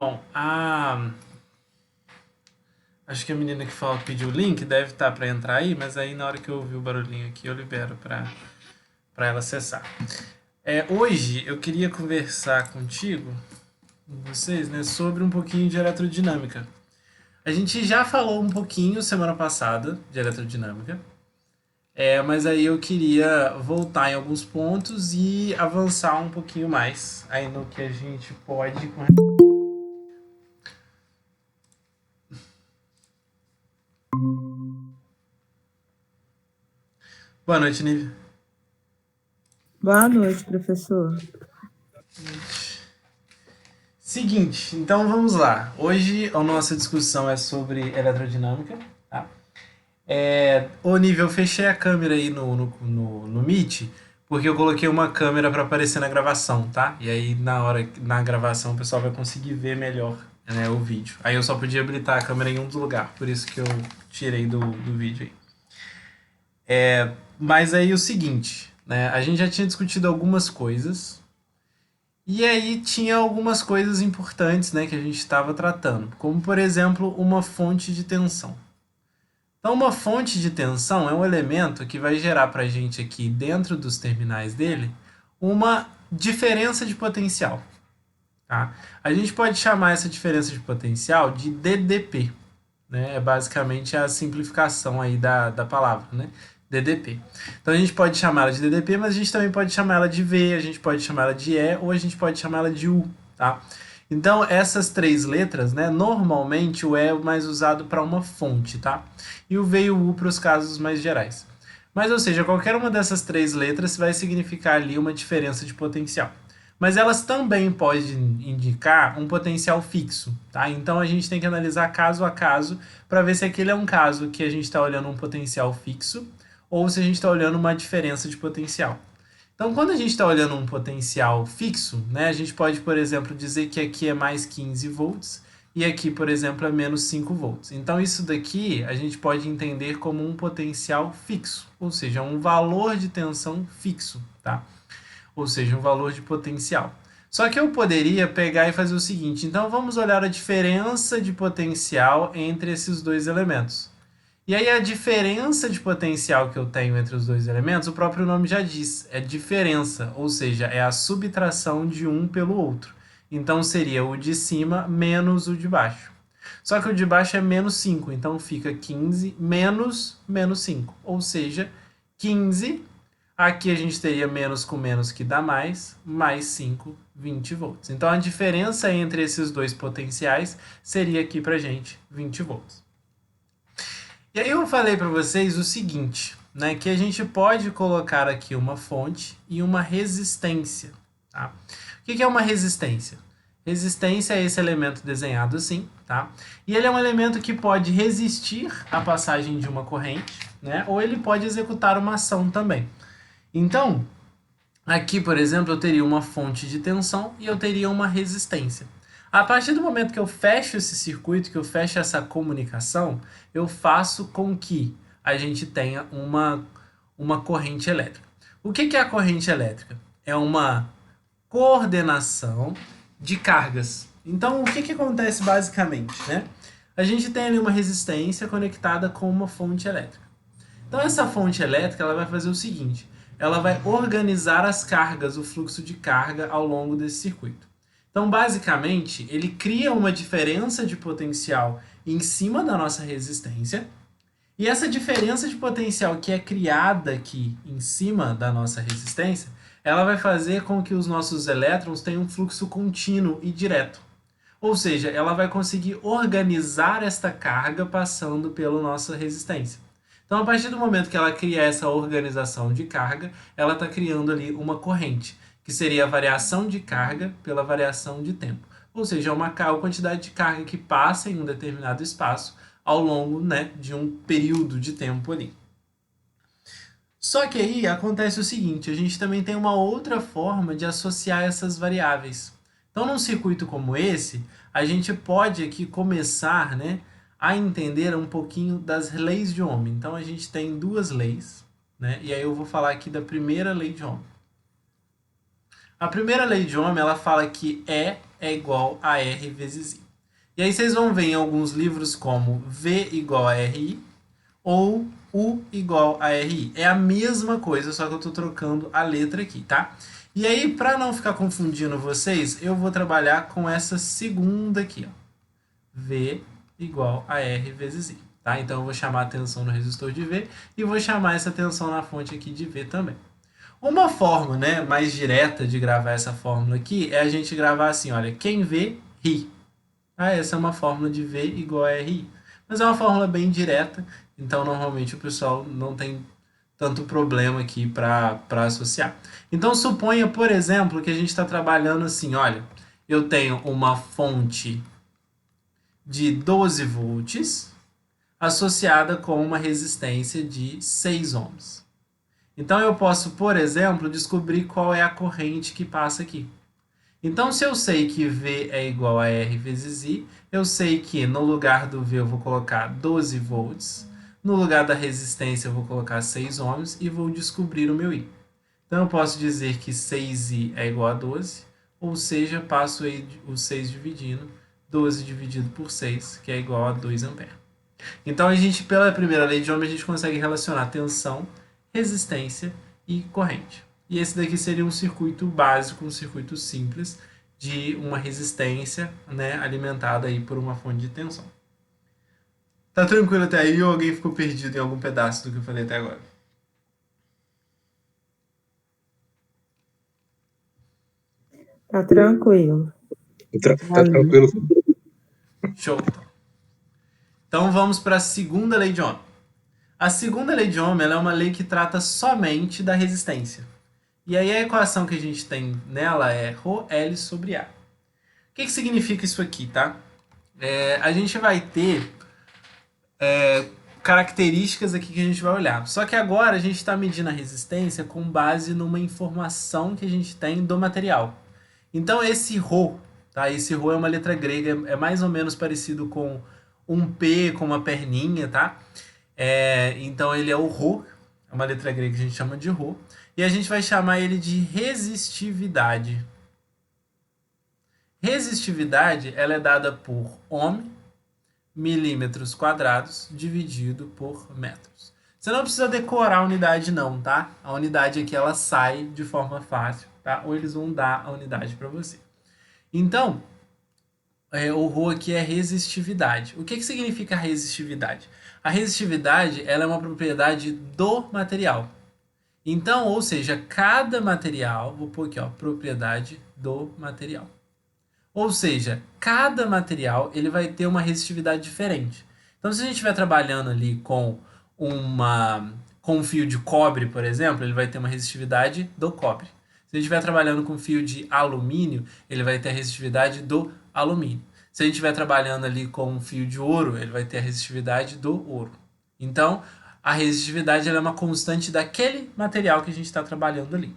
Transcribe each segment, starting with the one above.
Bom, acho que a menina que falou que pediu o link deve estar para entrar aí, mas aí na hora que eu ouvir o barulhinho aqui eu libero para ela acessar. Hoje eu queria conversar contigo, com vocês, né, sobre um pouquinho de eletrodinâmica. A gente já falou um pouquinho semana passada de eletrodinâmica, mas aí eu queria voltar em alguns pontos e avançar um pouquinho mais aí no que a gente pode. Boa noite, Nive. Boa noite, professor. Seguinte, então vamos lá. Hoje a nossa discussão é sobre eletrodinâmica, tá? Ô, Nível, eu fechei a câmera aí no Meet, porque eu coloquei uma câmera para aparecer na gravação, tá? E aí na gravação, o pessoal vai conseguir ver melhor, né, o vídeo. Aí eu só podia habilitar a câmera em um dos lugares, por isso que eu tirei do vídeo aí. Mas aí o seguinte, né? A gente já tinha discutido algumas coisas, e aí tinha algumas coisas importantes, né, que a gente estava tratando, como por exemplo uma fonte de tensão. Então, uma fonte de tensão é um elemento que vai gerar para a gente aqui dentro dos terminais dele uma diferença de potencial. Tá? A gente pode chamar essa diferença de potencial de DDP. Né? É basicamente a simplificação aí da palavra, né? DDP. Então a gente pode chamar ela de DDP, mas a gente também pode chamar ela de V, a gente pode chamar ela de E ou a gente pode chamar ela de U. Tá? Então, essas três letras, né? Normalmente o E é mais usado para uma fonte, tá? E o V e o U para os casos mais gerais. Mas, ou seja, qualquer uma dessas três letras vai significar ali uma diferença de potencial. Mas elas também podem indicar um potencial fixo, tá? Então a gente tem que analisar caso a caso para ver se aquele é um caso que a gente está olhando um potencial fixo ou se a gente está olhando uma diferença de potencial. Então, quando a gente está olhando um potencial fixo, né, a gente pode, por exemplo, dizer que aqui é mais 15 volts e aqui, por exemplo, é menos 5 volts. Então, isso daqui a gente pode entender como um potencial fixo, ou seja, um valor de tensão fixo, tá? Ou seja, um valor de potencial. Só que eu poderia pegar e fazer o seguinte, então vamos olhar a diferença de potencial entre esses dois elementos. E aí a diferença de potencial que eu tenho entre os dois elementos, o próprio nome já diz, é diferença, ou seja, é a subtração de um pelo outro. Então seria o de cima menos o de baixo. Só que o de baixo é menos 5, então fica 15 menos menos 5, ou seja, 15. Aqui a gente teria menos com menos que dá mais 5, 20 volts. Então a diferença entre esses dois potenciais seria aqui pra gente 20 volts. E aí eu falei para vocês o seguinte, né, que a gente pode colocar aqui uma fonte e uma resistência. Tá? O que é uma resistência? Resistência é esse elemento desenhado assim, tá? E ele é um elemento que pode resistir à passagem de uma corrente, né? Ou ele pode executar uma ação também. Então, aqui, por exemplo, eu teria uma fonte de tensão e eu teria uma resistência. A partir do momento que eu fecho esse circuito, que eu fecho essa comunicação, eu faço com que a gente tenha uma corrente elétrica. O que é a corrente elétrica? É uma coordenação de cargas. Então, o que acontece basicamente? Né? A gente tem ali uma resistência conectada com uma fonte elétrica. Então essa fonte elétrica ela vai fazer o seguinte, ela vai organizar as cargas, o fluxo de carga ao longo desse circuito. Então basicamente ele cria uma diferença de potencial em cima da nossa resistência e essa diferença de potencial que é criada aqui em cima da nossa resistência, ela vai fazer com que os nossos elétrons tenham um fluxo contínuo e direto. Ou seja, ela vai conseguir organizar esta carga passando pela nossa resistência. Então, a partir do momento que ela cria essa organização de carga, ela está criando ali uma corrente, que seria a variação de carga pela variação de tempo. Ou seja, é uma quantidade de carga que passa em um determinado espaço ao longo, né, de um período de tempo ali. Só que aí acontece o seguinte, a gente também tem uma outra forma de associar essas variáveis. Então, num circuito como esse, a gente pode aqui começar, né, a entender um pouquinho das leis de Ohm. Então, a gente tem duas leis, né, e aí eu vou falar aqui da primeira lei de Ohm. A primeira lei de Ohm, ela fala que E é igual a R vezes I. E aí vocês vão ver em alguns livros como V igual a RI ou U igual a RI. É a mesma coisa, só que eu estou trocando a letra aqui, tá? E aí, para não ficar confundindo vocês, eu vou trabalhar com essa segunda aqui, ó. V igual a R vezes I. Tá? Então eu vou chamar a tensão no resistor de V e vou chamar essa tensão na fonte aqui de V também. Uma forma, né, mais direta de gravar essa fórmula aqui é a gente gravar assim, olha, quem vê, ri. Ah, essa é uma fórmula de V igual a RI. Mas é uma fórmula bem direta, então normalmente o pessoal não tem tanto problema aqui para associar. Então suponha, por exemplo, que a gente está trabalhando assim, olha, eu tenho uma fonte de 12 volts associada com uma resistência de 6 ohms. Então eu posso, por exemplo, descobrir qual é a corrente que passa aqui. Então, se eu sei que V é igual a R vezes I, eu sei que no lugar do V eu vou colocar 12 volts, no lugar da resistência eu vou colocar 6 ohms e vou descobrir o meu I. Então, eu posso dizer que 6I é igual a 12, ou seja, passo o 6 dividindo, 12 dividido por 6, que é igual a 2 amperes. Então, a gente, pela primeira lei de Ohm, a gente consegue relacionar tensão, resistência e corrente. E esse daqui seria um circuito básico, um circuito simples de uma resistência, né, alimentada aí por uma fonte de tensão. Tá tranquilo até aí ou alguém ficou perdido em algum pedaço do que eu falei até agora? Tá tranquilo. Tá tranquilo. Show. Então vamos para a segunda lei de Ohm. A segunda lei de Ohm ela é uma lei que trata somente da resistência. E aí a equação que a gente tem nela é ρL sobre A. O que significa isso aqui, tá? A gente vai ter características aqui que a gente vai olhar. Só que agora a gente está medindo a resistência com base numa informação que a gente tem do material. Então esse ρ, tá? Esse ρ é uma letra grega, é mais ou menos parecido com um P, com uma perninha, tá? Então ele é o ρ, é uma letra grega que a gente chama de ρ, e a gente vai chamar ele de resistividade. Resistividade ela é dada por ohm, milímetros quadrados, dividido por metros. Você não precisa decorar a unidade não, tá? A unidade aqui ela sai de forma fácil, tá? Ou eles vão dar a unidade para você. Então, o ρ aqui é resistividade. O que significa resistividade? A resistividade ela é uma propriedade do material. Então, ou seja, cada material, vou pôr aqui, ó, propriedade do material. Ou seja, cada material ele vai ter uma resistividade diferente. Então, se a gente estiver trabalhando ali com um fio de cobre, por exemplo, ele vai ter uma resistividade do cobre. Se a gente estiver trabalhando com fio de alumínio, ele vai ter a resistividade do alumínio. Se a gente estiver trabalhando ali com um fio de ouro, ele vai ter a resistividade do ouro. Então, a resistividade ela é uma constante daquele material que a gente está trabalhando ali.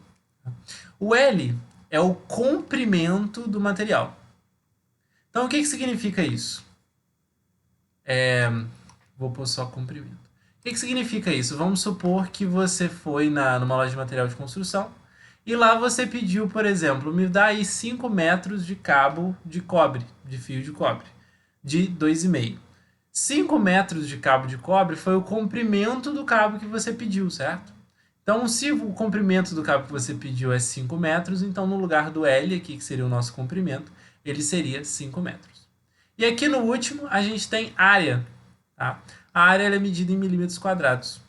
O L é o comprimento do material. Então, o que significa isso? Vou pôr só comprimento. O que significa isso? Vamos supor que você foi numa loja de material de construção e lá você pediu, por exemplo, me dá aí 5 metros de cabo de cobre, de fio de cobre, de 2,5. 5 metros de cabo de cobre foi o comprimento do cabo que você pediu, certo? Então, se o comprimento do cabo que você pediu é 5 metros, então no lugar do L aqui, que seria o nosso comprimento, ele seria 5 metros. E aqui no último, a gente tem área. Tá? A área ela é medida em milímetros quadrados.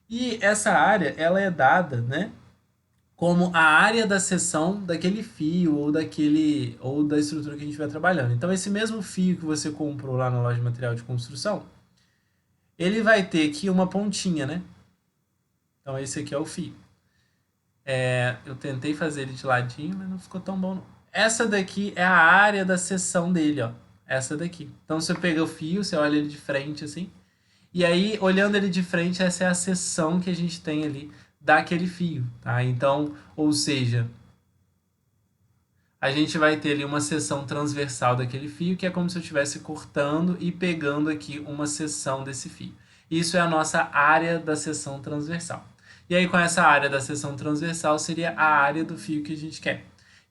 E essa área ela é dada, né, como a área da seção daquele fio ou da estrutura que a gente vai trabalhando. Então, esse mesmo fio que você comprou lá na loja de material de construção, ele vai ter aqui uma pontinha, né? Então, esse aqui é o fio. Eu tentei fazer ele de ladinho, mas não ficou tão bom, não. Essa daqui é a área da seção dele, ó. Essa daqui. Então, você pega o fio, você olha ele de frente, assim. E aí, olhando ele de frente, essa é a seção que a gente tem ali daquele fio, tá? Então, ou seja, a gente vai ter ali uma seção transversal daquele fio, que é como se eu estivesse cortando e pegando aqui uma seção desse fio. Isso é a nossa área da seção transversal. E aí, com essa área da seção transversal, seria a área do fio que a gente quer.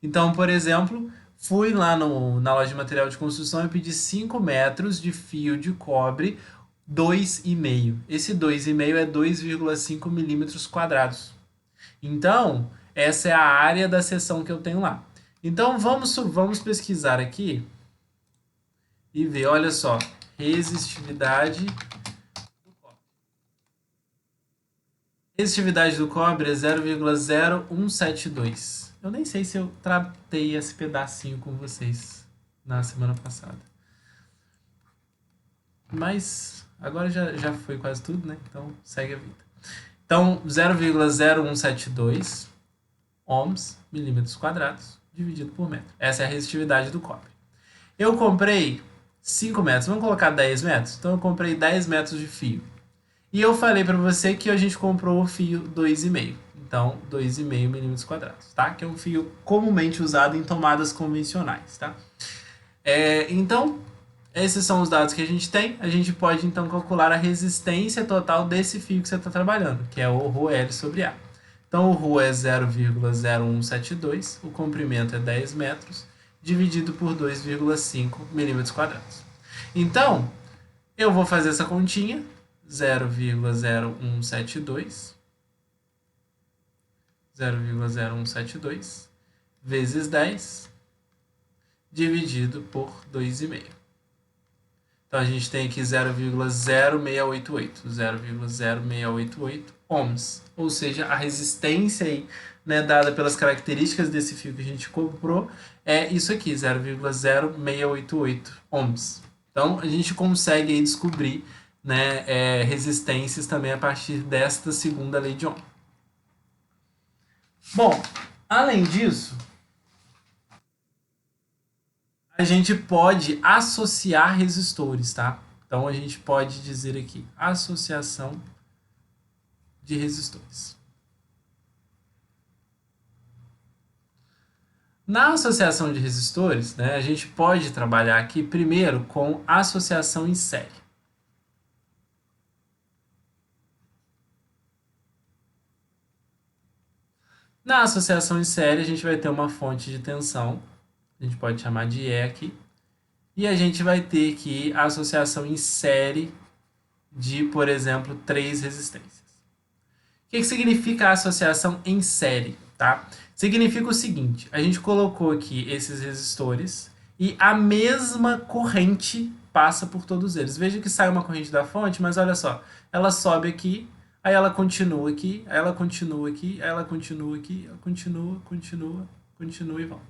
Então, por exemplo, fui lá na loja de material de construção e pedi 5 metros de fio de cobre 2,5. Esse 2,5 é 2,5 milímetros quadrados. Então, essa é a área da seção que eu tenho lá. Então, vamos pesquisar aqui e ver, olha só, resistividade do cobre. Resistividade do cobre é 0,0172. Eu nem sei se eu tratei esse pedacinho com vocês na semana passada. Mas agora já foi quase tudo, né? Então, segue a vida. Então, 0,0172 ohms, milímetros quadrados, dividido por metro. Essa é a resistividade do cobre. Eu comprei 5 metros, vamos colocar 10 metros? Então eu comprei 10 metros de fio. E eu falei para você que a gente comprou o fio 2,5. Então, 2,5 milímetros quadrados, tá? Que é um fio comumente usado em tomadas convencionais, tá? Então, esses são os dados que a gente tem. A gente pode, então, calcular a resistência total desse fio que você está trabalhando, que é o ρL sobre A. Então, o ρ é 0,0172, o comprimento é 10 metros, dividido por 2,5 milímetros quadrados. Então, eu vou fazer essa continha, 0,0172 vezes 10 dividido por 2,5. Então a gente tem aqui 0,0688 ohms, ou seja, a resistência aí, né, dada pelas características desse fio que a gente comprou é isso aqui, 0,0688 ohms. Então a gente consegue aí descobrir, né, resistências também a partir desta segunda lei de Ohm. Bom, além disso, a gente pode associar resistores, tá? Então a gente pode dizer aqui, associação de resistores. Na associação de resistores, né, a gente pode trabalhar aqui primeiro com associação em série. Na associação em série, a gente vai ter uma fonte de tensão, a gente pode chamar de E aqui, e a gente vai ter aqui a associação em série de, por exemplo, 3 resistências. O que significa a associação em série? Tá? Significa o seguinte, a gente colocou aqui esses resistores e a mesma corrente passa por todos eles. Veja que sai uma corrente da fonte, mas olha só, ela sobe aqui, aí ela continua aqui, aí ela continua aqui, aí ela continua aqui, ela continua e volta.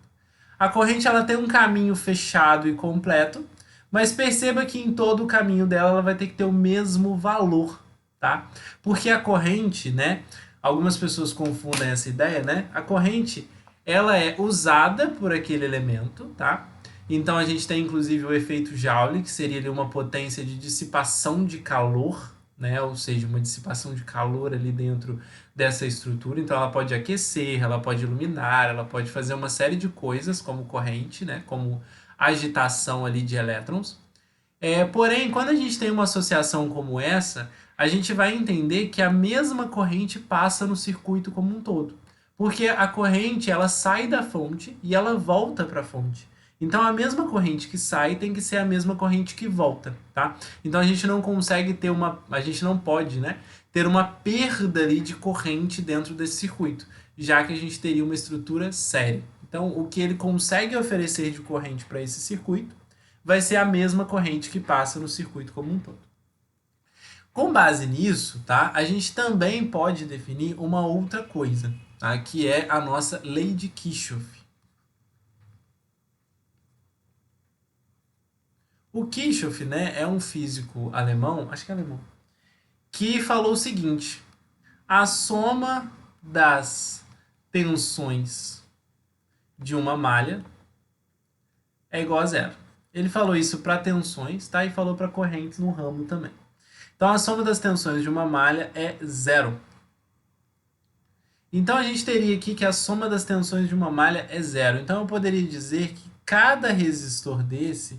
A corrente ela tem um caminho fechado e completo, mas perceba que em todo o caminho dela ela vai ter que ter o mesmo valor, tá? Porque a corrente, né? Algumas pessoas confundem essa ideia, né? A corrente ela é usada por aquele elemento, tá? Então a gente tem inclusive o efeito Joule, que seria ali uma potência de dissipação de calor, né? Ou seja, uma dissipação de calor ali dentro dessa estrutura. Então ela pode aquecer, ela pode iluminar, ela pode fazer uma série de coisas como corrente, né? Como agitação ali de elétrons. Porém, quando a gente tem uma associação como essa, a gente vai entender que a mesma corrente passa no circuito como um todo. Porque a corrente ela sai da fonte e ela volta para a fonte. Então a mesma corrente que sai tem que ser a mesma corrente que volta, tá? Então a gente não consegue ter a gente não pode, né, ter uma perda ali de corrente dentro desse circuito, já que a gente teria uma estrutura séria. Então o que ele consegue oferecer de corrente para esse circuito vai ser a mesma corrente que passa no circuito como um todo. Com base nisso, tá, a gente também pode definir uma outra coisa, tá, que é a nossa lei de Kirchhoff. O Kirchhoff, né, é um físico alemão, acho que é alemão, que falou o seguinte: a soma das tensões de uma malha é igual a zero. Ele falou isso para tensões, tá? E falou para correntes no ramo também. Então a soma das tensões de uma malha é zero. Então a gente teria aqui que a soma das tensões de uma malha é zero. Então eu poderia dizer que cada resistor desse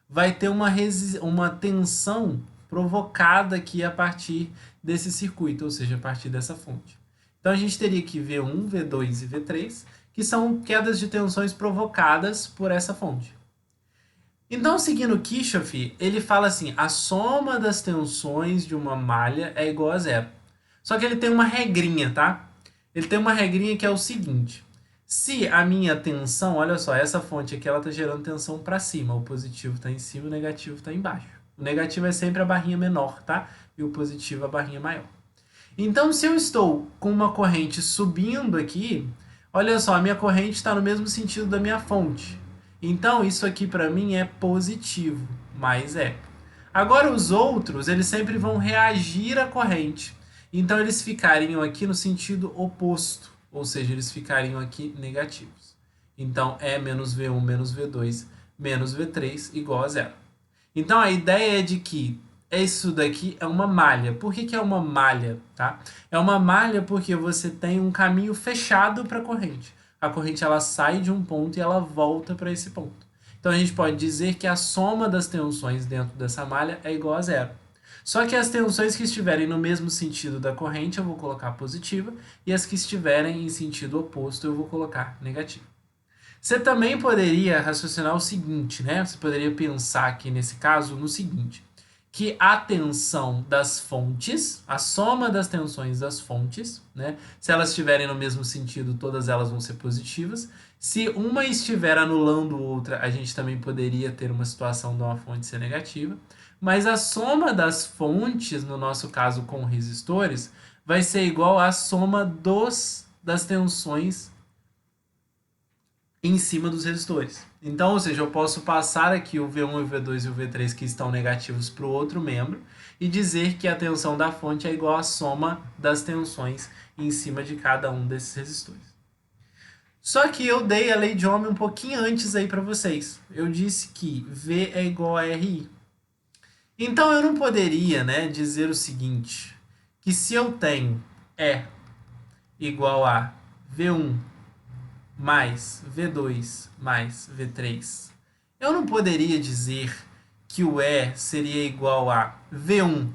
vai ter uma tensão provocada aqui a partir desse circuito, ou seja, a partir dessa fonte. Então a gente teria aqui V1, V2 e V3, que são quedas de tensões provocadas por essa fonte. Então, seguindo Kirchhoff, ele fala assim, a soma das tensões de uma malha é igual a zero. Só que ele tem uma regrinha, tá? Ele tem uma regrinha que é o seguinte, se a minha tensão, olha só, essa fonte aqui ela está gerando tensão para cima, o positivo está em cima, o negativo está embaixo. O negativo é sempre a barrinha menor, tá? E o positivo a barrinha maior. Então, se eu estou com uma corrente subindo aqui, olha só, a minha corrente está no mesmo sentido da minha fonte. Então, isso aqui para mim é positivo, mais é. Agora, os outros, eles sempre vão reagir à corrente. Então, eles ficariam aqui no sentido oposto, ou seja, eles ficariam aqui negativos. Então, E menos V1 menos V2 menos V3 igual a zero. Então, a ideia é de que isso daqui é uma malha. Por que é uma malha? Tá? É uma malha porque você tem um caminho fechado para a corrente. A corrente ela sai de um ponto e ela volta para esse ponto. Então a gente pode dizer que a soma das tensões dentro dessa malha é igual a zero. Só que as tensões que estiverem no mesmo sentido da corrente eu vou colocar positiva e as que estiverem em sentido oposto eu vou colocar negativa. Você também poderia raciocinar o seguinte, né? Você poderia pensar aqui nesse caso no seguinte, que a tensão das fontes, a soma das tensões das fontes, né? Se elas estiverem no mesmo sentido, todas elas vão ser positivas. Se uma estiver anulando outra, a gente também poderia ter uma situação de uma fonte ser negativa. Mas a soma das fontes, no nosso caso com resistores, vai ser igual à soma das tensões em cima dos resistores. Então, ou seja, eu posso passar aqui o V1, o V2 e o V3 que estão negativos para o outro membro e dizer que a tensão da fonte é igual à soma das tensões em cima de cada um desses resistores. Só que eu dei a lei de Ohm um pouquinho antes aí para vocês. Eu disse que V é igual a RI. Então eu não poderia, né, dizer o seguinte, que se eu tenho E igual a V1 mais V2 mais V3, eu não poderia dizer que o E seria igual a V1.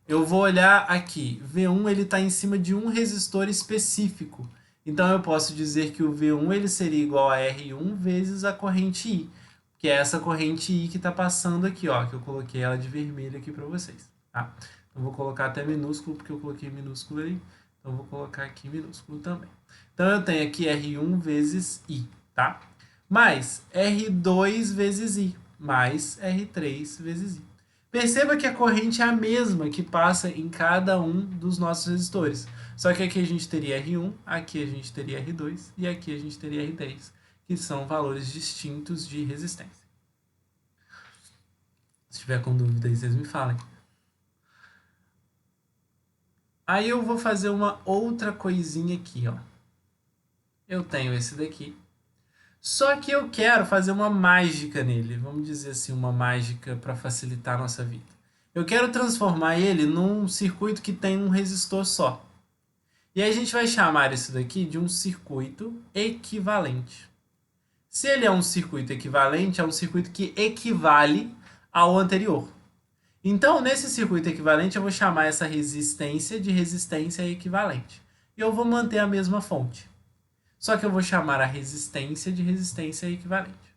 Eu vou olhar aqui, V1 ele está em cima de um resistor específico. Então eu posso dizer que o V1 ele seria igual a R1 vezes a corrente I, que é essa corrente I que está passando aqui, ó, que eu coloquei ela de vermelho aqui para vocês. Tá? Então vou colocar até minúsculo, porque eu coloquei minúsculo ali. Então vou colocar aqui minúsculo também. Então eu tenho aqui R1 vezes I, tá? Mais R2 vezes I, mais R3 vezes I. Perceba que a corrente é a mesma que passa em cada um dos nossos resistores. Só que aqui a gente teria R1, aqui a gente teria R2 e aqui a gente teria R3, que são valores distintos de resistência. Se tiver com dúvida aí, vocês me falem. Aí eu vou fazer uma outra coisinha aqui, ó. Eu tenho esse daqui. Só que eu quero fazer uma mágica nele. Vamos dizer assim, uma mágica para facilitar a nossa vida. Eu quero transformar ele num circuito que tem um resistor só. E aí a gente vai chamar isso daqui de um circuito equivalente. Se ele é um circuito equivalente, é um circuito que equivale ao anterior. Então, nesse circuito equivalente, eu vou chamar essa resistência de resistência equivalente. E eu vou manter a mesma fonte. Só que eu vou chamar a resistência de resistência equivalente.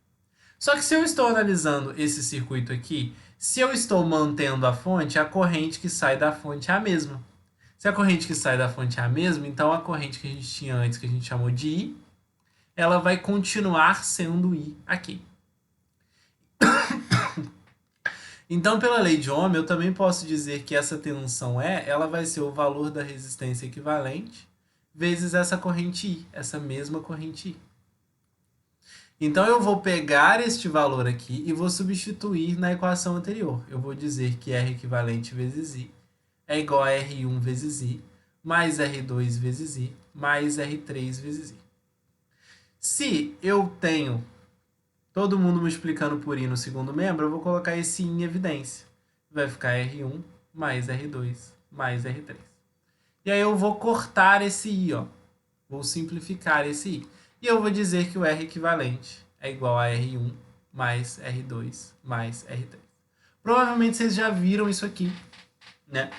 Só que se eu estou analisando esse circuito aqui, se eu estou mantendo a fonte, a corrente que sai da fonte é a mesma. Se a corrente que sai da fonte é a mesma, então a corrente que a gente tinha antes, que a gente chamou de I, ela vai continuar sendo I aqui. Então, pela lei de Ohm, eu também posso dizer que essa tensão E, ela vai ser o valor da resistência equivalente vezes essa corrente I, essa mesma corrente I. Então, eu vou pegar este valor aqui e vou substituir na equação anterior. Eu vou dizer que R equivalente vezes I é igual a R1 vezes I, mais R2 vezes I, mais R3 vezes I. Se eu tenho todo mundo multiplicando por I no segundo membro, eu vou colocar esse I em evidência. Vai ficar R1 mais R2 mais R3. E aí eu vou cortar esse I, ó. Vou simplificar esse I. E eu vou dizer que o R equivalente é igual a R1 mais R2 mais R3. Provavelmente vocês já viram isso aqui, né?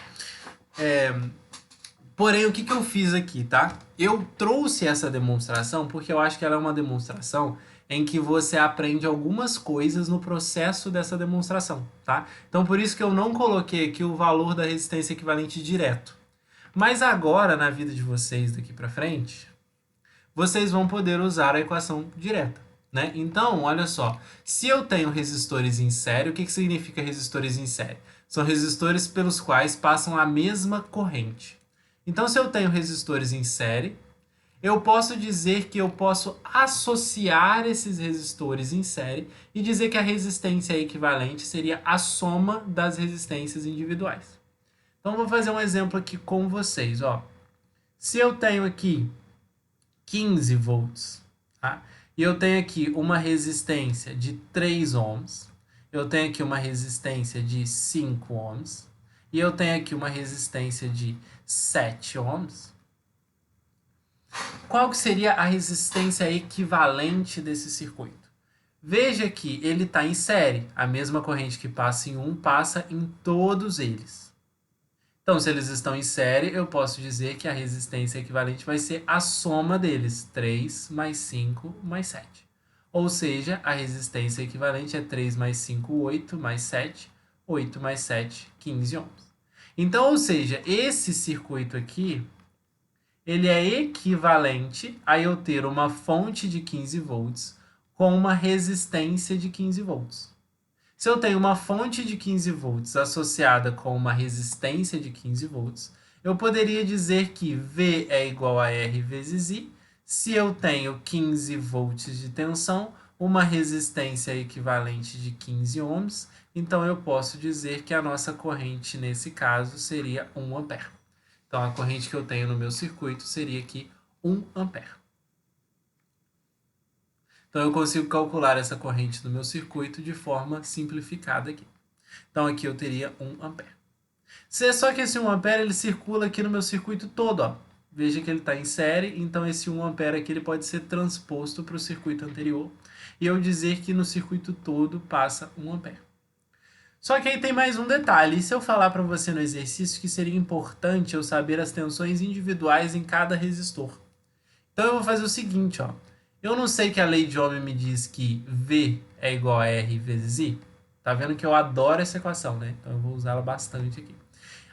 Porém, o que eu fiz aqui, tá? Eu trouxe essa demonstração porque eu acho que ela é uma demonstração em que você aprende algumas coisas no processo dessa demonstração, tá? Então, por isso que eu não coloquei aqui o valor da resistência equivalente direto. Mas agora, na vida de vocês daqui para frente, vocês vão poder usar a equação direta, né? Então, olha só, se eu tenho resistores em série, o que significa resistores em série? São resistores pelos quais passam a mesma corrente. Então, se eu tenho resistores em série, eu posso dizer que eu posso associar esses resistores em série e dizer que a resistência equivalente seria a soma das resistências individuais. Então, vou fazer um exemplo aqui com vocês. Ó. Se eu tenho aqui 15 volts, tá? E eu tenho aqui uma resistência de 3 ohms, eu tenho aqui uma resistência de 5 ohms, e eu tenho aqui uma resistência de 7 ohms, qual que seria a resistência equivalente desse circuito? Veja que ele está em série, a mesma corrente que passa em um passa em todos eles. Então, se eles estão em série, eu posso dizer que a resistência equivalente vai ser a soma deles, 3 mais 5 mais 7. Ou seja, a resistência equivalente é 3 mais 5, 8 mais 7, 8 mais 7, 15 ohms. Então, ou seja, esse circuito aqui, ele é equivalente a eu ter uma fonte de 15 volts com uma resistência de 15 volts. Se eu tenho uma fonte de 15 volts associada com uma resistência de 15 volts, eu poderia dizer que V é igual a R vezes I. Se eu tenho 15 volts de tensão, uma resistência equivalente de 15 ohms, então eu posso dizer que a nossa corrente nesse caso seria 1 ampere. Então, a corrente que eu tenho no meu circuito seria aqui 1 ampere. Então, eu consigo calcular essa corrente no meu circuito de forma simplificada aqui. Então, aqui eu teria 1 ampere. Só que esse 1 ampere ele circula aqui no meu circuito todo. Ó. Veja que ele está em série, então esse 1 ampere aqui ele pode ser transposto para o circuito anterior. E eu dizer que no circuito todo passa 1 ampere. Só que aí tem mais um detalhe. E se eu falar para você no exercício que seria importante eu saber as tensões individuais em cada resistor? Então eu vou fazer o seguinte, ó. Eu não sei que a lei de Ohm me diz que V é igual a R vezes I. Tá vendo que eu adoro essa equação, né? Então eu vou usá-la bastante aqui.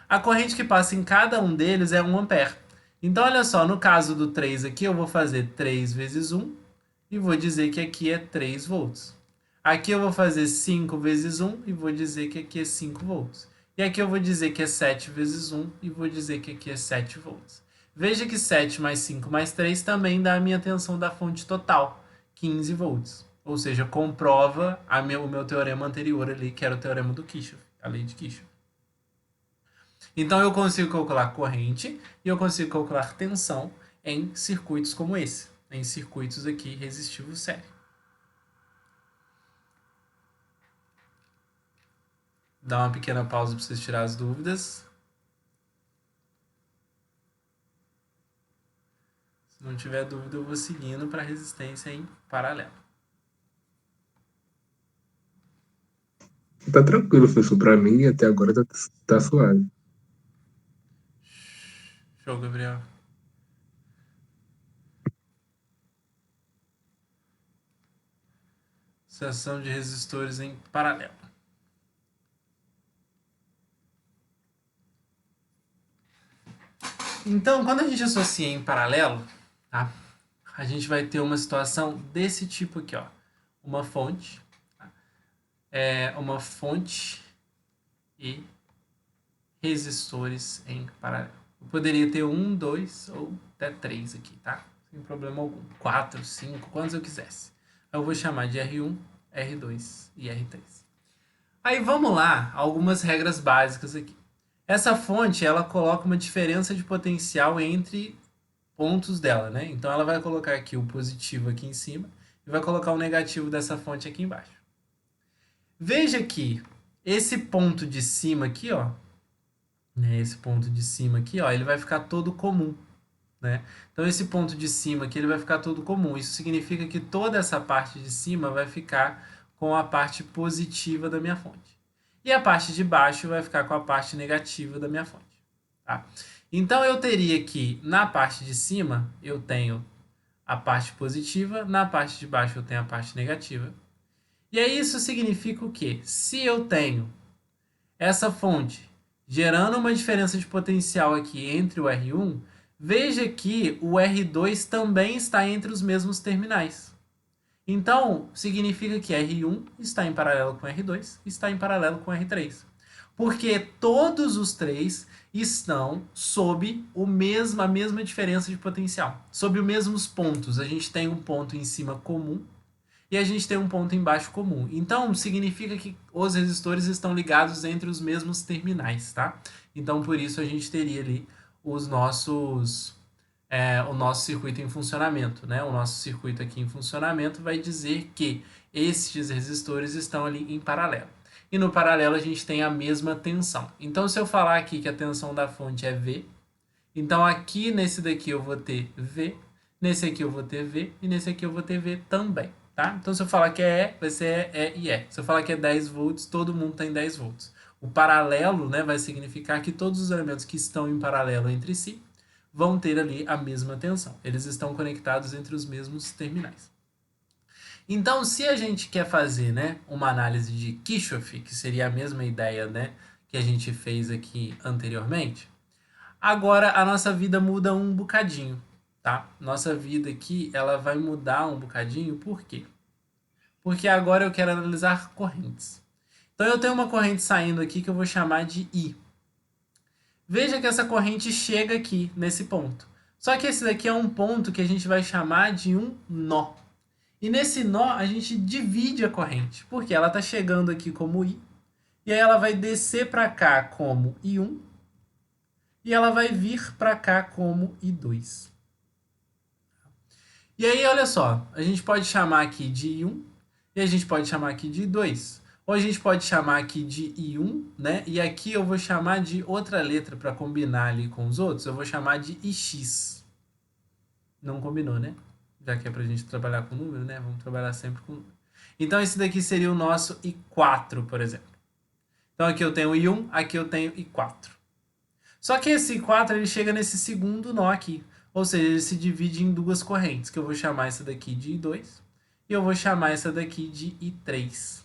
A corrente que passa em cada um deles é 1 ampere. Então olha só, no caso do 3 aqui, eu vou fazer 3 vezes 1 e vou dizer que aqui é 3 volts. Aqui eu vou fazer 5 vezes 1 e vou dizer que aqui é 5 volts. E aqui eu vou dizer que é 7 vezes 1 e vou dizer que aqui é 7 volts. Veja que 7 mais 5 mais 3 também dá a minha tensão da fonte total, 15 volts. Ou seja, comprova o meu teorema anterior ali, que era o teorema do Kirchhoff, a lei de Kirchhoff. Então eu consigo calcular corrente e eu consigo calcular tensão em circuitos como esse, em circuitos aqui resistivos série. Dá uma pequena pausa para vocês tirarem as dúvidas. Se não tiver dúvida, eu vou seguindo para resistência em paralelo. Tá tranquilo, professor. Pra mim, até agora tá suave. Show, Gabriel. Associação de resistores em paralelo. Então, quando a gente associa em paralelo, tá? A gente vai ter uma situação desse tipo aqui, ó. Uma fonte, tá? Uma fonte e resistores em paralelo. Eu poderia ter 1, 2 ou até 3 aqui, tá? Sem problema algum. 4, 5, quantos eu quisesse. Eu vou chamar de R1, R2 e R3. Aí vamos lá, algumas regras básicas aqui. Essa fonte, ela coloca uma diferença de potencial entre pontos dela, né? Então ela vai colocar aqui o positivo aqui em cima e vai colocar o negativo dessa fonte aqui embaixo. Veja que esse ponto de cima aqui, ó, né? Esse ponto de cima aqui, ó, ele vai ficar todo comum, né? Então esse ponto de cima aqui, ele vai ficar todo comum. Isso significa que toda essa parte de cima vai ficar com a parte positiva da minha fonte. E a parte de baixo vai ficar com a parte negativa da minha fonte, tá? Então eu teria que, na parte de cima, eu tenho a parte positiva, na parte de baixo eu tenho a parte negativa. E aí isso significa o quê? Se eu tenho essa fonte gerando uma diferença de potencial aqui entre o R1, veja que o R2 também está entre os mesmos terminais. Então, significa que R1 está em paralelo com R2, está em paralelo com R3. Porque todos os três estão sob a mesma diferença de potencial, sob os mesmos pontos. A gente tem um ponto em cima comum e a gente tem um ponto embaixo comum. Então, significa que os resistores estão ligados entre os mesmos terminais, tá? Então, por isso a gente teria ali o nosso circuito em funcionamento, né? O nosso circuito aqui em funcionamento vai dizer que estes resistores estão ali em paralelo. E no paralelo a gente tem a mesma tensão. Então, se eu falar aqui que a tensão da fonte é V, então aqui nesse daqui eu vou ter V, nesse aqui eu vou ter V e nesse aqui eu vou ter V também. Tá? Então, se eu falar que é E, vai ser E e E. Se eu falar que é 10 volts, todo mundo tem 10 volts. O paralelo, né, vai significar que todos os elementos que estão em paralelo entre si vão ter ali a mesma tensão. Eles estão conectados entre os mesmos terminais. Então, se a gente quer fazer, né, uma análise de Kirchhoff, que seria a mesma ideia, né, que a gente fez aqui anteriormente, agora a nossa vida muda um bocadinho, tá? Nossa vida aqui, ela vai mudar um bocadinho, por quê? Porque agora eu quero analisar correntes. Então eu tenho uma corrente saindo aqui que eu vou chamar de I. Veja que essa corrente chega aqui, nesse ponto. Só que esse daqui é um ponto que a gente vai chamar de um nó. E nesse nó a gente divide a corrente, porque ela está chegando aqui como I, e aí ela vai descer para cá como I1, e ela vai vir para cá como I2. E aí, olha só, a gente pode chamar aqui de I1 e a gente pode chamar aqui de I2. Ou a gente pode chamar aqui de I1, né? E aqui eu vou chamar de outra letra para combinar ali com os outros. Eu vou chamar de IX. Não combinou, né? Já que é pra gente trabalhar com número, né? Vamos trabalhar sempre com número. Então, esse daqui seria o nosso I4, por exemplo. Então, aqui eu tenho I1, aqui eu tenho I4. Só que esse I4 ele chega nesse segundo nó aqui. Ou seja, ele se divide em duas correntes, que eu vou chamar essa daqui de I2 e eu vou chamar essa daqui de I3.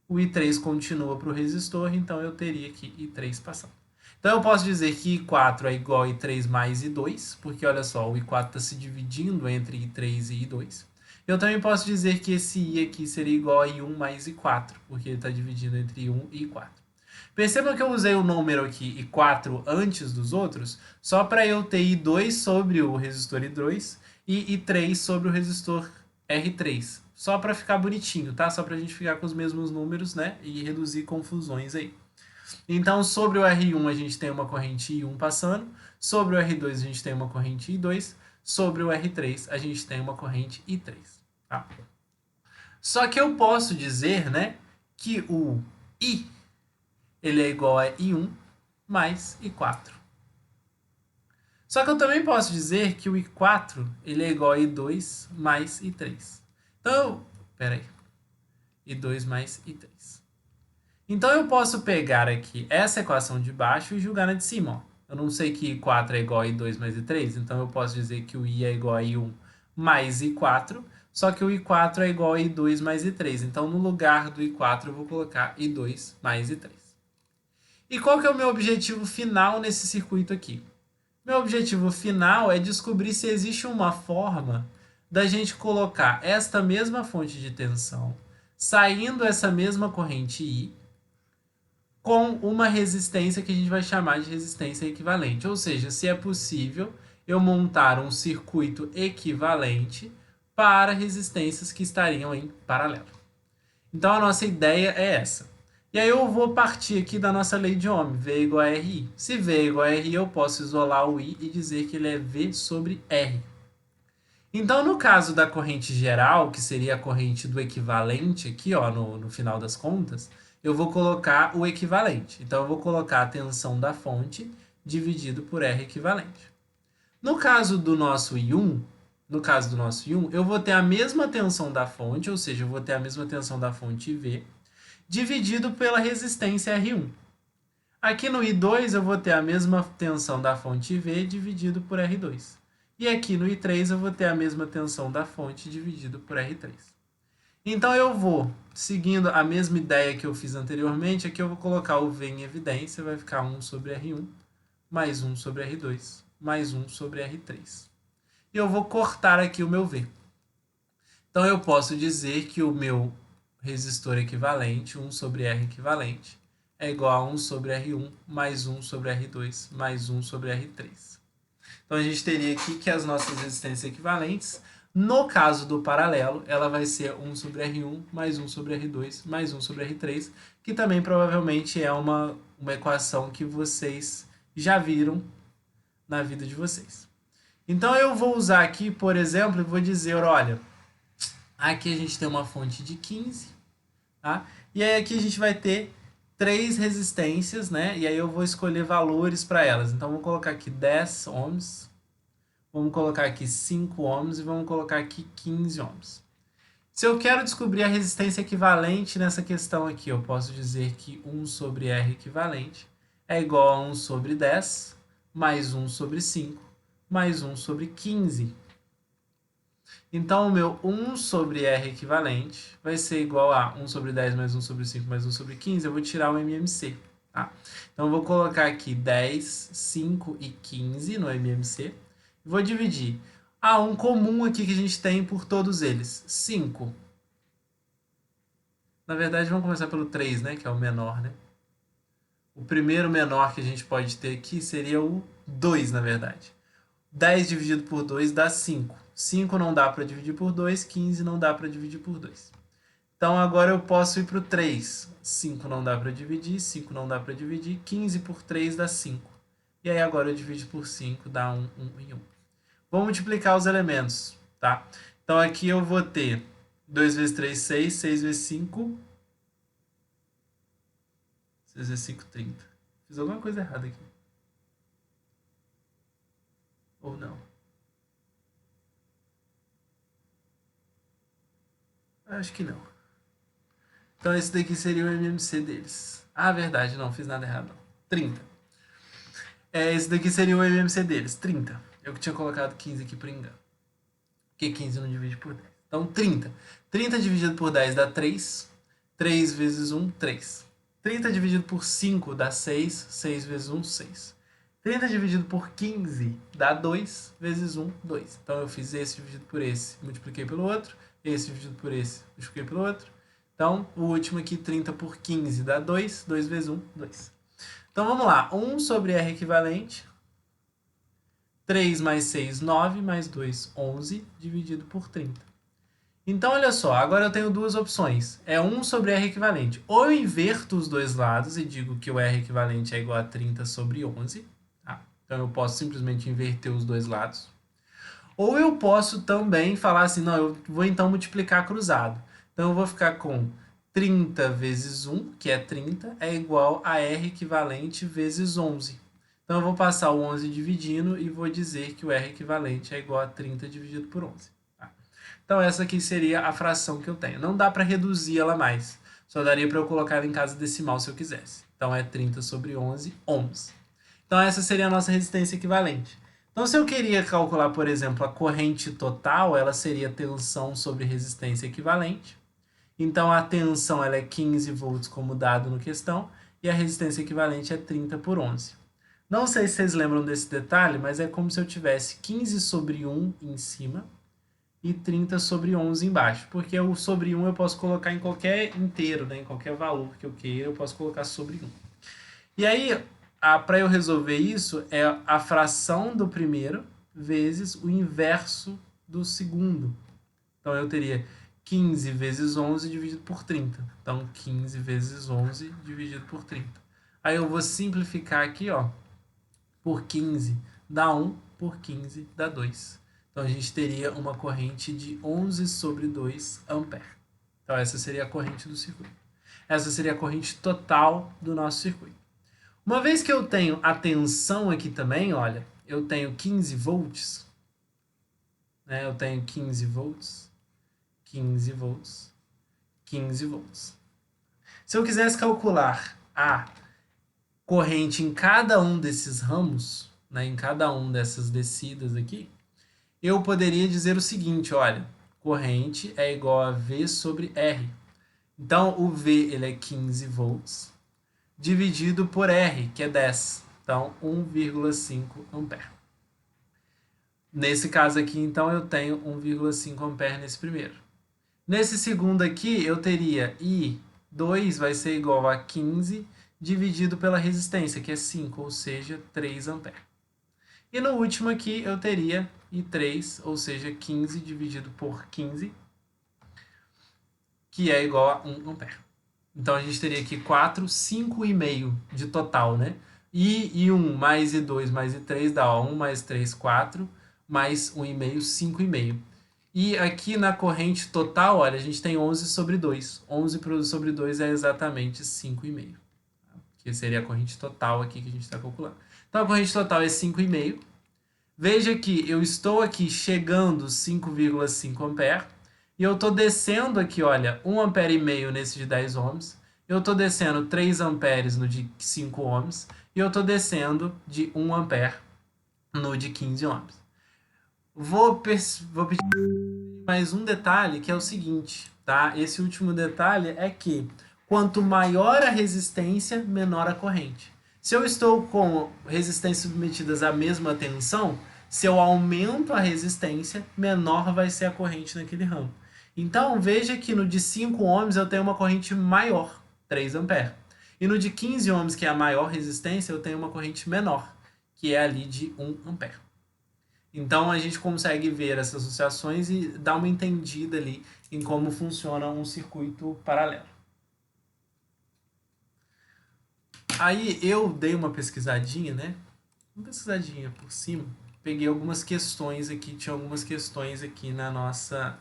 O I3 continua para o resistor, então eu teria aqui I3 passando. Então eu posso dizer que I4 é igual a I3 mais I2, porque olha só, o I4 está se dividindo entre I3 e I2. Eu também posso dizer que esse I aqui seria igual a I1 mais I4, porque ele está dividindo entre I1 e I4. Perceba que eu usei o número aqui I4 antes dos outros, só para eu ter I2 sobre o resistor I2 e I3 sobre o resistor R3. Só para ficar bonitinho, tá? Só para a gente ficar com os mesmos números, né? E reduzir confusões aí. Então, sobre o R1 a gente tem uma corrente I1 passando, sobre o R2 a gente tem uma corrente I2, sobre o R3 a gente tem uma corrente I3. Tá? Só que eu posso dizer, né, que o I ele é igual a I1 mais I4. Só que eu também posso dizer que o I4 ele é igual a I2 mais I3. Então, peraí. I2 mais I3. Então eu posso pegar aqui essa equação de baixo e jogar na de cima. Ó. Eu não sei que I4 é igual a I2 mais I3, então eu posso dizer que o I é igual a I1 mais I4, só que o I4 é igual a I2 mais I3. Então no lugar do I4 eu vou colocar I2 mais I3. E qual que é o meu objetivo final nesse circuito aqui? Meu objetivo final é descobrir se existe uma forma da gente colocar esta mesma fonte de tensão, saindo essa mesma corrente I, com uma resistência que a gente vai chamar de resistência equivalente. Ou seja, se é possível eu montar um circuito equivalente para resistências que estariam em paralelo. Então a nossa ideia é essa. E aí eu vou partir aqui da nossa lei de Ohm, V igual a RI. Se V é igual a RI, eu posso isolar o I e dizer que ele é V sobre R. Então, no caso da corrente geral, que seria a corrente do equivalente aqui, ó, no final das contas, eu vou colocar o equivalente. Então, eu vou colocar a tensão da fonte dividido por R equivalente. No caso do nosso I1, eu vou ter a mesma tensão da fonte, ou seja, eu vou ter a mesma tensão da fonte V, dividido pela resistência R1. Aqui no I2 eu vou ter a mesma tensão da fonte V dividido por R2. E aqui no I3 eu vou ter a mesma tensão da fonte dividido por R3. Então eu vou, seguindo a mesma ideia que eu fiz anteriormente, aqui eu vou colocar o V em evidência, vai ficar 1 sobre R1, mais 1 sobre R2, mais 1 sobre R3. E eu vou cortar aqui o meu V. Então eu posso dizer que o meu resistor equivalente, 1 sobre R equivalente, é igual a 1 sobre R1 mais 1 sobre R2 mais 1 sobre R3. Então a gente teria aqui que as nossas resistências equivalentes, no caso do paralelo, ela vai ser 1 sobre R1 mais 1 sobre R2 mais 1 sobre R3, que também provavelmente é uma equação que vocês já viram na vida de vocês. Então eu vou usar aqui, por exemplo, e vou dizer, olha, aqui a gente tem uma fonte de 15, tá? E aí aqui a gente vai ter 3 resistências, né? E aí eu vou escolher valores para elas. Então vou colocar aqui 10 ohms, vamos colocar aqui 5 ohms e vamos colocar aqui 15 ohms. Se eu quero descobrir a resistência equivalente nessa questão aqui, eu posso dizer que 1 sobre R equivalente é igual a 1 sobre 10 mais 1 sobre 5 mais 1 sobre 15. Então, o meu 1 sobre R equivalente vai ser igual a 1 sobre 10 mais 1 sobre 5 mais 1 sobre 15. Eu vou tirar o MMC. Tá? Então, eu vou colocar aqui 10, 5 e 15 no MMC. Vou dividir. Um comum aqui que a gente tem por todos eles. 5. Na verdade, vamos começar pelo 3, né? Que é o menor, né? O primeiro menor que a gente pode ter aqui seria o 2, na verdade. 10 dividido por 2 dá 5. 5 não dá para dividir por 2, 15 não dá para dividir por 2. Então agora eu posso ir para o 3. 5 não dá para dividir, 5 não dá para dividir, 15 por 3 dá 5. E aí agora eu divido por 5, dá 1, 1 e 1. Vou multiplicar os elementos, tá? Então aqui eu vou ter 2 vezes 3, 6, 6 vezes 5, 6 vezes 5, 30. Fiz alguma coisa errada aqui. Ou não? Acho que não. Então esse daqui seria o MMC deles. Verdade, não fiz nada errado não. 30. Esse daqui seria o MMC deles, 30. Eu que tinha colocado 15 aqui por engano. Porque 15 não divide por 10. Então 30. 30 dividido por 10 dá 3. 3 vezes 1, 3. 30 dividido por 5 dá 6. 6 vezes 1, 6. 30 dividido por 15 dá 2 vezes 1, 2. Então eu fiz esse dividido por esse, multipliquei pelo outro. Esse dividido por esse, multipliquei pelo outro. Então, o último aqui, 30 por 15 dá 2. 2 vezes 1, 2. Então, vamos lá. 1 sobre R equivalente. 3 mais 6, 9, mais 2, 11, dividido por 30. Então, olha só. Agora eu tenho duas opções. É 1 sobre R equivalente. Ou eu inverto os dois lados e digo que o R equivalente é igual a 30 sobre 11. Tá? Então, eu posso simplesmente inverter os dois lados. Ou eu posso também falar assim, não, eu vou então multiplicar cruzado. Então eu vou ficar com 30 vezes 1, que é 30, é igual a R equivalente vezes 11. Então eu vou passar o 11 dividindo e vou dizer que o R equivalente é igual a 30 dividido por 11. Tá? Então essa aqui seria a fração que eu tenho. Não dá para reduzir ela mais. Só daria para eu colocar ela em casa decimal se eu quisesse. Então é 30 sobre 11 ohms. Então essa seria a nossa resistência equivalente. Então, se eu queria calcular, por exemplo, a corrente total, ela seria tensão sobre resistência equivalente. Então, a tensão ela é 15 volts, como dado no questão, e a resistência equivalente é 30 por 11. Não sei se vocês lembram desse detalhe, mas é como se eu tivesse 15 sobre 1 em cima e 30 sobre 11 embaixo. Porque o sobre 1 eu posso colocar em qualquer inteiro, né? Em qualquer valor que eu queira, eu posso colocar sobre 1. E aí, para eu resolver isso, é a fração do primeiro vezes o inverso do segundo. Então, eu teria 15 vezes 11 dividido por 30. Então, 15 vezes 11 dividido por 30. Aí eu vou simplificar aqui, ó, por 15 dá 1, por 15 dá 2. Então, a gente teria uma corrente de 11 sobre 2 ampere. Então, essa seria a corrente do circuito. Essa seria a corrente total do nosso circuito. Uma vez que eu tenho a tensão aqui também, olha, eu tenho 15 volts, né? Eu tenho 15 volts, 15 volts, 15 volts. Se eu quisesse calcular a corrente em cada um desses ramos, né, em cada um dessas descidas aqui, eu poderia dizer o seguinte, olha, corrente é igual a V sobre R. Então, o V ele é 15 volts, dividido por R, que é 10. Então, 1,5 ampere. Nesse caso aqui, então, eu tenho 1,5 ampere nesse primeiro. Nesse segundo aqui, eu teria I2 vai ser igual a 15 dividido pela resistência, que é 5, ou seja, 3 ampere. E no último aqui, eu teria I3, ou seja, 15 dividido por 15, que é igual a 1 ampere. Então, a gente teria aqui 4, 5,5 de total, né? I1 mais I2 mais I3 dá 1 mais 3, 4, mais 1,5, 5,5. E aqui na corrente total, olha, a gente tem 11 sobre 2. 11 sobre 2 é exatamente 5,5. Que seria a corrente total aqui que a gente está calculando. Então, a corrente total é 5,5. Veja que eu estou aqui chegando 5,5 ampere. E eu estou descendo aqui, olha, 1,5 ampere nesse de 10 ohms. Eu estou descendo 3 amperes no de 5 ohms. E eu estou descendo de 1 ampere no de 15 ohms. Vou pedir mais um detalhe, que é o seguinte, tá? Esse último detalhe é que quanto maior a resistência, menor a corrente. Se eu estou com resistências submetidas à mesma tensão, se eu aumento a resistência, menor vai ser a corrente naquele ramo. Então, veja que no de 5 ohms eu tenho uma corrente maior, 3 amperes. E no de 15 ohms, que é a maior resistência, eu tenho uma corrente menor, que é ali de 1 ampere. Então, a gente consegue ver essas associações e dar uma entendida ali em como funciona um circuito paralelo. Aí, eu dei uma pesquisadinha, né? Uma pesquisadinha por cima. Peguei algumas questões aqui, tinha algumas questões aqui na nossa...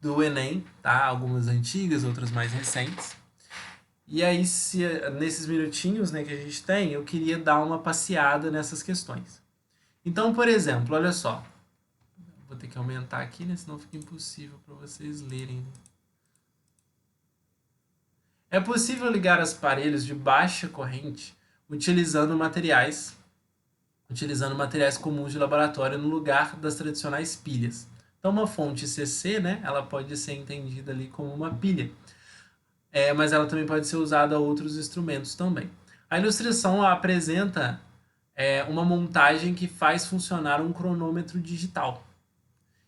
do Enem, tá? Algumas antigas, outras mais recentes. E aí, nesses minutinhos, né, que a gente tem, eu queria dar uma passeada nessas questões. Então, por exemplo, olha só. Vou ter que aumentar aqui, né? Senão fica impossível para vocês lerem. É possível ligar aparelhos de baixa corrente utilizando materiais comuns de laboratório no lugar das tradicionais pilhas. Então, uma fonte CC, né? Ela pode ser entendida ali como uma pilha. Mas ela também pode ser usada a outros instrumentos também. A ilustração apresenta uma montagem que faz funcionar um cronômetro digital.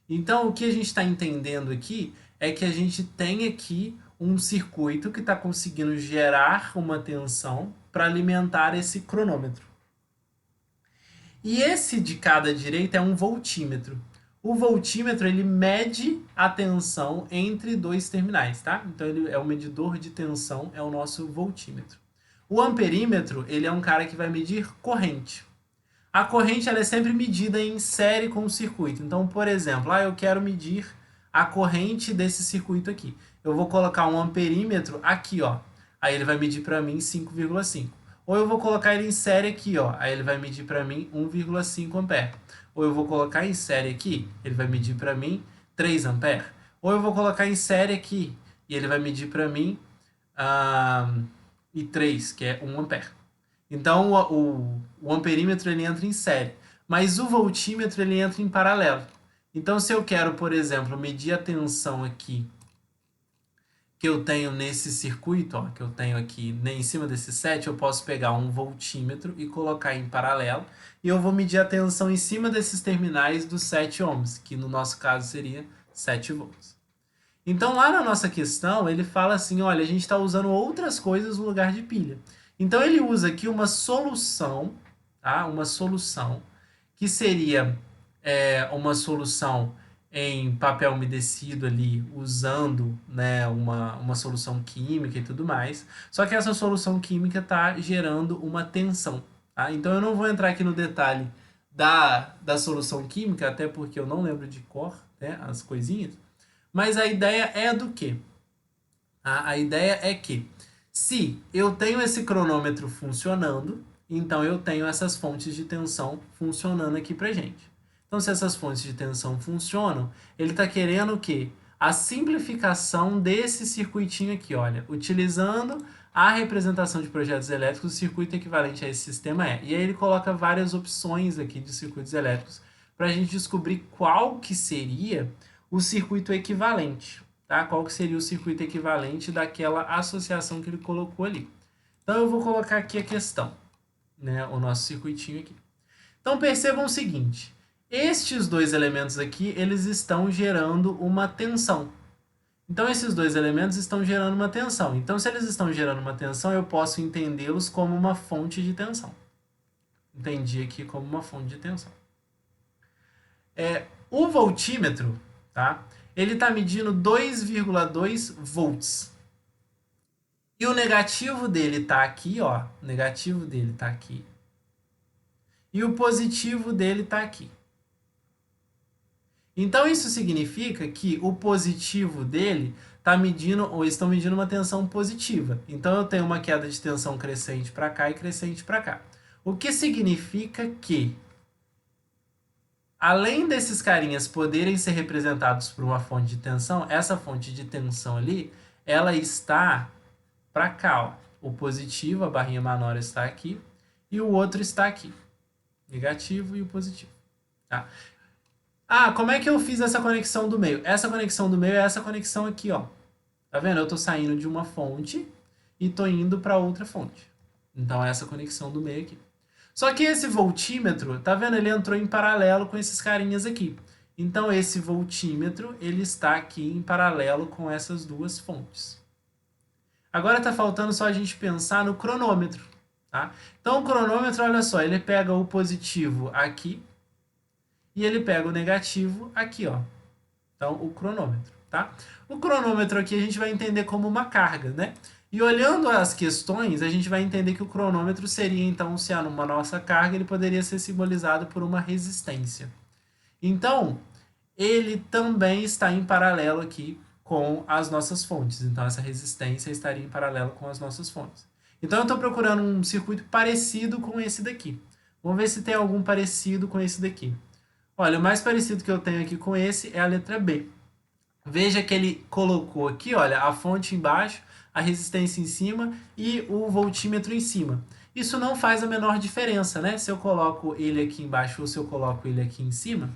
Então, o que a gente está entendendo aqui é que a gente tem aqui um circuito que está conseguindo gerar uma tensão para alimentar esse cronômetro. E esse de cada direita é um voltímetro. O voltímetro ele mede a tensão entre dois terminais, tá? Então ele é o medidor de tensão, é o nosso voltímetro. O amperímetro ele é um cara que vai medir corrente. A corrente ela é sempre medida em série com o circuito. Então, por exemplo, eu quero medir a corrente desse circuito aqui. Eu vou colocar um amperímetro aqui, ó. Aí ele vai medir para mim 5,5. Ou eu vou colocar ele em série aqui, ó. Aí ele vai medir para mim 1,5 ampere. Ou eu vou colocar em série aqui, ele vai medir para mim 3 ampere. Ou eu vou colocar em série aqui e ele vai medir para mim I3, que é 1 ampere. Então, o amperímetro ele entra em série, mas o voltímetro ele entra em paralelo. Então, se eu quero, por exemplo, medir a tensão aqui que eu tenho nesse circuito, ó, que eu tenho aqui em cima desse 7, eu posso pegar um voltímetro e colocar em paralelo, e eu vou medir a tensão em cima desses terminais dos 7 ohms, que no nosso caso seria 7 volts. Então, lá na nossa questão, ele fala assim, olha, a gente está usando outras coisas no lugar de pilha. Então, ele usa aqui uma solução, tá? Uma solução que seria uma solução em papel umedecido ali, usando, né, uma solução química e tudo mais. Só que essa solução química está gerando uma tensão. Tá? Então, eu não vou entrar aqui no detalhe da solução química, até porque eu não lembro de cor, né, as coisinhas. Mas a ideia é do quê? A ideia é que se eu tenho esse cronômetro funcionando, então eu tenho essas fontes de tensão funcionando aqui pra gente. Então, se essas fontes de tensão funcionam, ele está querendo o quê? a simplificação desse circuitinho aqui, olha, utilizando a representação de projetos elétricos, o circuito equivalente a esse sistema é. E aí ele coloca várias opções aqui de circuitos elétricos para a gente descobrir qual que seria o circuito equivalente, tá? Qual que seria o circuito equivalente daquela associação que ele colocou ali. Então eu vou colocar aqui a questão, né? O nosso circuitinho aqui. Então percebam o seguinte, estes dois elementos aqui, eles estão gerando uma tensão. Então esses dois elementos estão gerando uma tensão. Então se eles estão gerando uma tensão, eu posso entendê-los como uma fonte de tensão. Entendi aqui como uma fonte de tensão. O voltímetro, tá? Ele está medindo 2,2 volts. E o negativo dele está aqui, ó. O negativo dele está aqui. E o positivo dele está aqui. Então isso significa que o positivo dele está medindo, ou estão medindo uma tensão positiva. Então eu tenho uma queda de tensão crescente para cá e crescente para cá. O que significa que, além desses carinhas poderem ser representados por uma fonte de tensão, essa fonte de tensão ali, ela está para cá, ó. O positivo, a barrinha menor está aqui, e o outro está aqui. Negativo e o positivo. Tá? Ah, como é que eu fiz essa conexão do meio? Essa conexão do meio é essa conexão aqui, ó. Tá vendo? Eu tô saindo de uma fonte e tô indo para outra fonte. Então, essa conexão do meio aqui. Só que esse voltímetro, tá vendo? Ele entrou em paralelo com esses carinhas aqui. Então, esse voltímetro, ele está aqui em paralelo com essas duas fontes. Agora tá faltando só a gente pensar no cronômetro, tá? Então, o cronômetro, olha só, ele pega o positivo aqui e ele pega o negativo aqui, ó. Então, o cronômetro, tá? O cronômetro aqui a gente vai entender como uma carga, né? E olhando as questões, a gente vai entender que o cronômetro seria, então, se há uma nossa carga, ele poderia ser simbolizado por uma resistência. Então, ele também está em paralelo aqui com as nossas fontes. Então, essa resistência estaria em paralelo com as nossas fontes. Então, eu estou procurando um circuito parecido com esse daqui. Vamos ver se tem algum parecido com esse daqui. Olha, o mais parecido que eu tenho aqui com esse é a letra B. Veja que ele colocou aqui, olha, a fonte embaixo, a resistência em cima e o voltímetro em cima. Isso não faz a menor diferença, né? Se eu coloco ele aqui embaixo ou se eu coloco ele aqui em cima,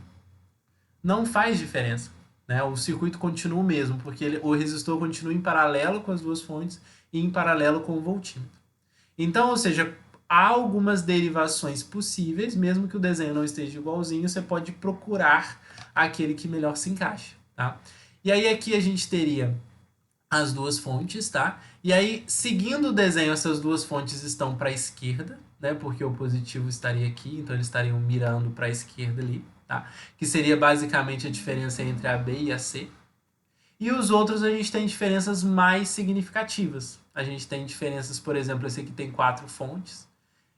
não faz diferença, né? O circuito continua o mesmo, porque o resistor continua em paralelo com as duas fontes e em paralelo com o voltímetro. Então, ou seja, há algumas derivações possíveis, mesmo que o desenho não esteja igualzinho, você pode procurar aquele que melhor se encaixa, tá? E aí aqui a gente teria as duas fontes, tá? E aí, seguindo o desenho, essas duas fontes estão para a esquerda, né? Porque o positivo estaria aqui, então eles estariam mirando para a esquerda ali, tá? Que seria basicamente a diferença entre a B e a C. E os outros a gente tem diferenças mais significativas. A gente tem diferenças, por exemplo, esse aqui tem 4 fontes.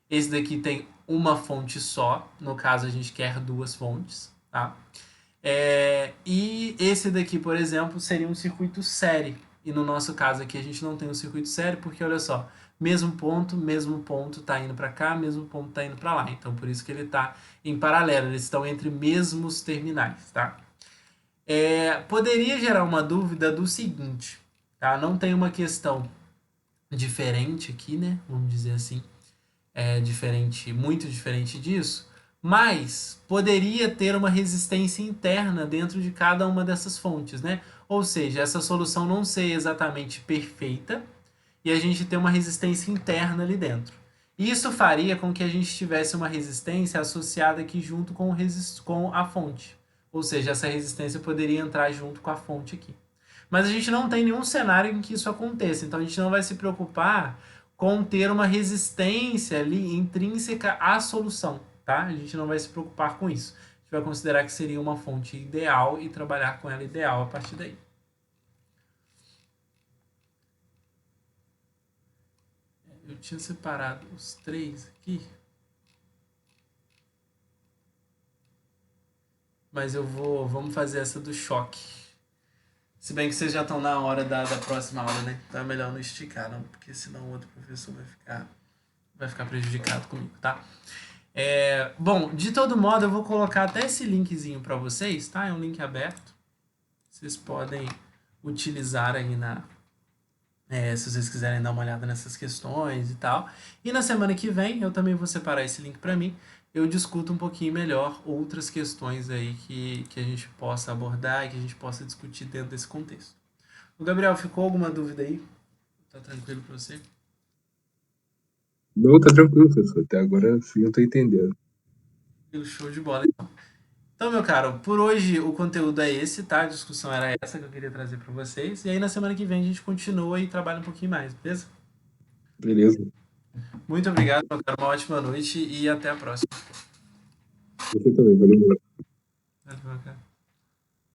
Esse daqui tem uma fonte só. No caso, a gente quer 2 fontes, tá? E esse daqui, por exemplo, seria um circuito série. E no nosso caso aqui a gente não tem um circuito série porque, olha só, mesmo ponto está indo para cá, mesmo ponto está indo para lá. Então, por isso que ele está em paralelo, eles estão entre mesmos terminais, tá? Poderia gerar uma dúvida do seguinte, tá? Não tem uma questão diferente aqui, né? Vamos dizer assim, diferente, muito diferente disso, mas poderia ter uma resistência interna dentro de cada uma dessas fontes, né? Ou seja, essa solução não ser exatamente perfeita e a gente ter uma resistência interna ali dentro. Isso faria com que a gente tivesse uma resistência associada aqui junto com a fonte. Ou seja, essa resistência poderia entrar junto com a fonte aqui. Mas a gente não tem nenhum cenário em que isso aconteça, então a gente não vai se preocupar com ter uma resistência ali intrínseca à solução, tá? A gente não vai se preocupar com isso. A gente vai considerar que seria uma fonte ideal e trabalhar com ela ideal a partir daí. Eu tinha separado os 3 aqui. Mas vamos fazer essa do choque. Se bem que vocês já estão na hora da próxima aula, né? Então é melhor não esticar, não, porque senão o outro professor vai ficar prejudicado comigo, tá? Bom, de todo modo, eu vou colocar até esse linkzinho para vocês, tá? É um link aberto. vocês podem utilizar aí se vocês quiserem dar uma olhada nessas questões e tal. E na semana que vem, eu também vou separar esse link para mim, eu discuto um pouquinho melhor outras questões aí que a gente possa abordar e que a gente possa discutir dentro desse contexto. O Gabriel, ficou alguma dúvida aí? Tá tranquilo para você? Não, tá tranquilo, professor. Até agora sim eu tô entendendo. Show de bola, então. Então, meu caro, por hoje o conteúdo é esse, tá? A discussão era essa que eu queria trazer para vocês. E aí na semana que vem a gente continua e trabalha um pouquinho mais, beleza? Beleza. Muito obrigado, meu caro. Uma ótima noite e até a próxima. Você também, valeu. Valeu, meu caro.